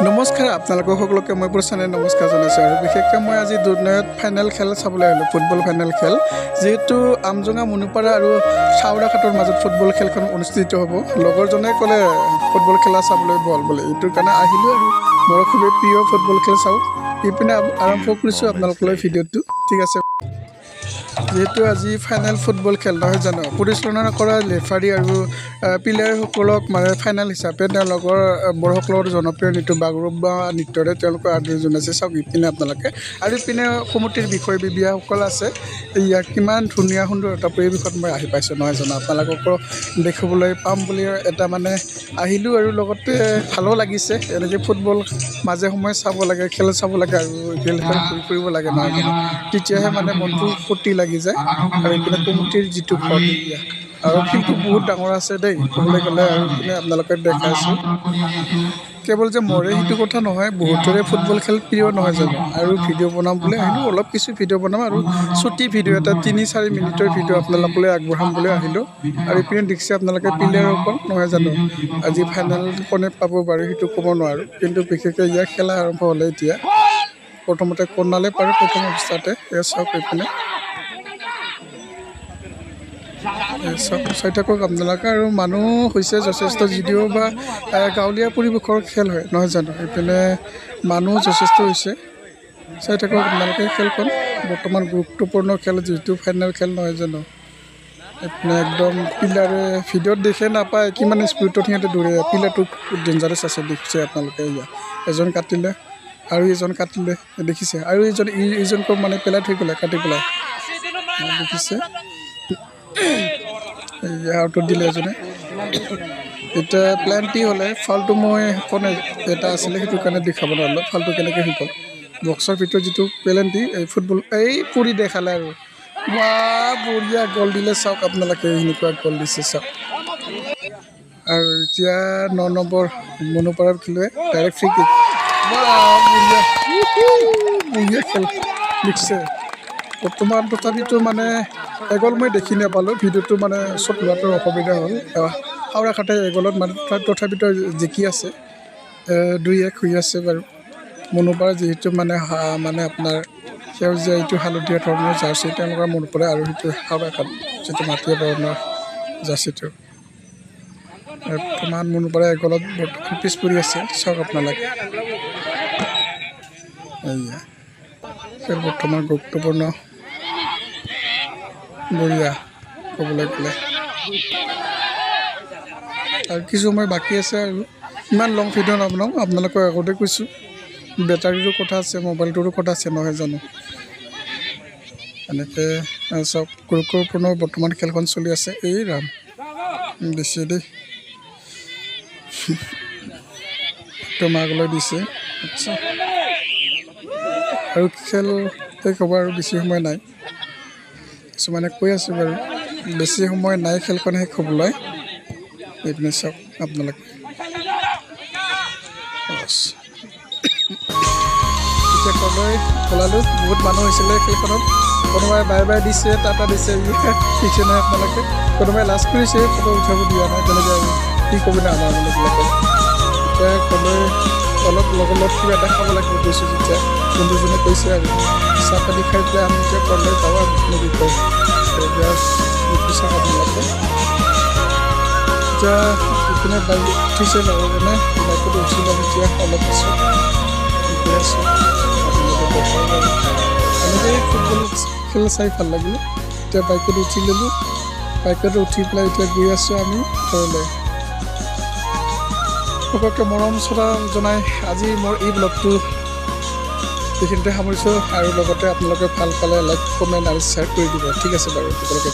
নমস্কাৰ আপোনালোকক সকলোকে মই প্ৰচানে নমস্কাৰ জনাইছোঁ আৰু বিশেষকৈ মই আজি দুধনৈত ফাইনেল খেল চাবলৈ আহিলোঁ ফুটবল ফাইনেল খেল যিহেতু আমজোঙা মুনুপাৰা আৰু চাউৰাঘাটৰ মাজত ফুটবল খেলখন অনুষ্ঠিত হ'ব লগৰজনে ক'লে ফুটবল খেলা চাবলৈ বল বোলে এইটোৰ কাৰণে আহিলোঁ আৰু মোৰ খুবেই প্ৰিয় ফুটবল খেল চাওঁ ইপিনে আৰম্ভ কৰিছোঁ আপোনালোকলৈ ভিডিঅ'টো ঠিক আছে যেহেতু আজি ফাইনেল ফুটবল খেল নহয় জানো পৰিচালনা কৰা লেফাৰী আৰু প্লেয়াৰসকলক মানে ফাইনেল হিচাপে তেওঁলোকৰ বড়োসকলৰ জনপ্ৰিয় নৃত্য বাগৰুম্বা নৃত্যৰে তেওঁলোকৰ আদৰি জনাইছে চাওক ইপিনে আপোনালোকে আৰু ইপিনে কমিটিৰ বিষয়ববীয়াসকল আছে ইয়াক কিমান ধুনীয়া সুন্দৰ এটা পৰিৱেশত মই আহি পাইছোঁ নহয় জানো আপোনালোককো দেখিবলৈ পাম বুলি এটা মানে আহিলোঁ আৰু লগতে ভালো লাগিছে এনেকৈ ফুটবল মাজে সময়ে চাব লাগে খেল চাব লাগে আৰু খেলখন ঘূৰি ফুৰিব লাগে নহয় জানো তেতিয়াহে মানে মনটো ফূৰ্তি লাগি যায় আৰু এইপিনে কমিটিৰ যিটো ঘৰ আৰু ফিল্ডটো বহুত ডাঙৰ আছে দেই ক'বলৈ গ'লে আৰু ইপিনে আপোনালোকে দেখাইছোঁ কেৱল যে মৰে সেইটো কথা নহয় বহুতৰে ফুটবল খেল প্ৰিয় নহয় জানো আৰু ভিডিঅ' বনাম বুলি আহিলোঁ অলপ কিছু ভিডিঅ' বনাম আৰু ছুটি ভিডিঅ' এটা ৩-৪ মিনিটৰ ভিডিঅ' আপোনালোকলৈ আগবঢ়াম বুলি আহিলোঁ আৰু ইপিনে দেখিছে আপোনালোকে প্লেয়াৰসকল নহয় জানো আজি ফাইনেল কোনে পাব বাৰু সেইটো ক'ব নোৱাৰোঁ কিন্তু বিশেষকৈ ইয়াৰ খেলা আৰম্ভ হ'লে এতিয়া প্ৰথমতে কৰ্ণালে পাৰে প্ৰথম অৱস্থাতে এয়া চাওক এইপিনে চাই থাকক আপোনালোকে আৰু মানুহ হৈছে যথেষ্ট যদিও বা গাঁৱলীয়া পৰিৱেশৰ খেল হয় নহয় জানো এইপিনে মানুহ যথেষ্ট হৈছে চাই থাকক আপোনালোকে খেলখন বৰ্তমান গুৰুত্বপূৰ্ণ খেল যিহেতু ফাইনেল খেল নহয় জানো এইপিনে একদম পিলাৰে ভিডিঅ'ত দেখে নাপায় কিমান স্পীডত সিহঁতে দৌৰে পিলাৰটো ডেঞ্জাৰাছ আছে দেখিছে আপোনালোকে এয়া এজন কাটিলে আৰু এজন কাটিলে দেখিছে আৰু এইজনক মানে পেলাই থৈ গ'লে কাটি পেলাই দেখিছে আউটত দিলে এজনে এতিয়া প্লেণ্টি হ'লে ফাউলটো মই কোনে এটা আছিলে সেইটো কাৰণে দেখাব নোৱাৰিলোঁ ফাউলটো কেনেকৈ হৈ গ'ল বক্সৰ ভিতৰত যিটো প্লেণ্টি এই ফুটবল এই পৰি দেখালে আৰু বা বঢ়িয়া গ'ল দিলে চাওক আপোনালোকে এনেকুৱা গ'ল দিছে চাওক আৰু এতিয়া 9 নম্বৰ মুনুপাৰাৰ খেলুৱৈ ডাইৰেক্ট ফ্ৰী কিক বঢ়িয়া খেল লিখিছে বৰ্তমান তথাপিতো মানে এগল মই দেখি নাপালোঁ ভিডিঅ'টো মানে চব লোৱাটো অসুবিধা হ'ল হাওৰাঘাটে এগলত মানে তথাপিতো জিকি আছে 2-1 হৈ আছে বাৰু মুনুপাৰা যিহেতু মানে আপোনাৰ সেউজীয়া এইটো হালধীয়া ধৰণৰ জাৰ্চি তেওঁলোকৰ মুনুপাৰা আৰু সেইটো হাওৰাঘাট যিটো মাটিয়া ধৰণৰ জাৰ্চিটো বৰ্তমান মুনুপাৰা এগলত বৰ্তমান পিছ পৰি আছে চাওক আপোনালোকে এয়া খেল বৰ্তমান গুৰুত্বপূৰ্ণ বঢ়িয়া ক'বলৈ গ'লে আৰু কিছু সময় বাকী আছে আৰু ইমান লং ভিডিঅ' নবনাওঁ আপোনালোকক আগতে কৈছোঁ বেটাৰীৰো কথা আছে মোবাইলটোৰো কথা আছে নহয় জানো এনেকৈ চব গুৰুত্বপূৰ্ণ বৰ্তমান খেলখন চলি আছে এই ৰাম বেছি দেই একদম আগলৈ দিছে আচ্ছা আৰু খেল শেষ হ'ব আৰু বেছি সময় নাই কিছুমানে কৈ আছোঁ বাৰু বেছি সময় নাই খেলখন শেষ হ'বলৈ এইপিনে চাওক আপোনালোকে এতিয়া কলৈ খোলালোঁ বহুত মানুহ হৈছিলে খেলখনত কোনোবাই বাই বাই দিছে টাটা দিছে দিছে নাই আপোনালোকে কোনোবাই লাজ কৰিছে ফটো উঠাব দিয়া নাই তেনেকৈ আৰু কি ক'বি নাই আমাৰ মানুহবিলাকে এতিয়া কলৈ অলপ লগত কিবা এটা খাব লাগিব গৈছোঁ যেতিয়া বন্ধুজনে কৈছে আৰু চাহ পানী খাই পেলাই আমি এতিয়া কলৈ যাওঁ আৰু নদী কয় চাওক আপোনালোকে এতিয়া ইপিনে বাইক উঠিছে লগৰজনে বাইকত উঠি ল'ম এতিয়া অলপ পিছত গৈ আছোঁ এনেকৈ ফুটবল খেল চাই ভাল লাগিলে এতিয়া বাইকত উঠি ল'লোঁ বাইকত উঠি পেলাই এতিয়া গৈ আছোঁ আমি ঘৰলৈ সকলোকে মৰম শ্ৰদ্ধা জনাই আজি মোৰ এই ব্লগটো এইখিনিতে সামৰিছোঁ আৰু লগতে আপোনালোকে ভাল পালে লাইক কমেণ্ট আৰু শ্বেয়াৰ কৰি দিব ঠিক আছে বাৰু সকলোকে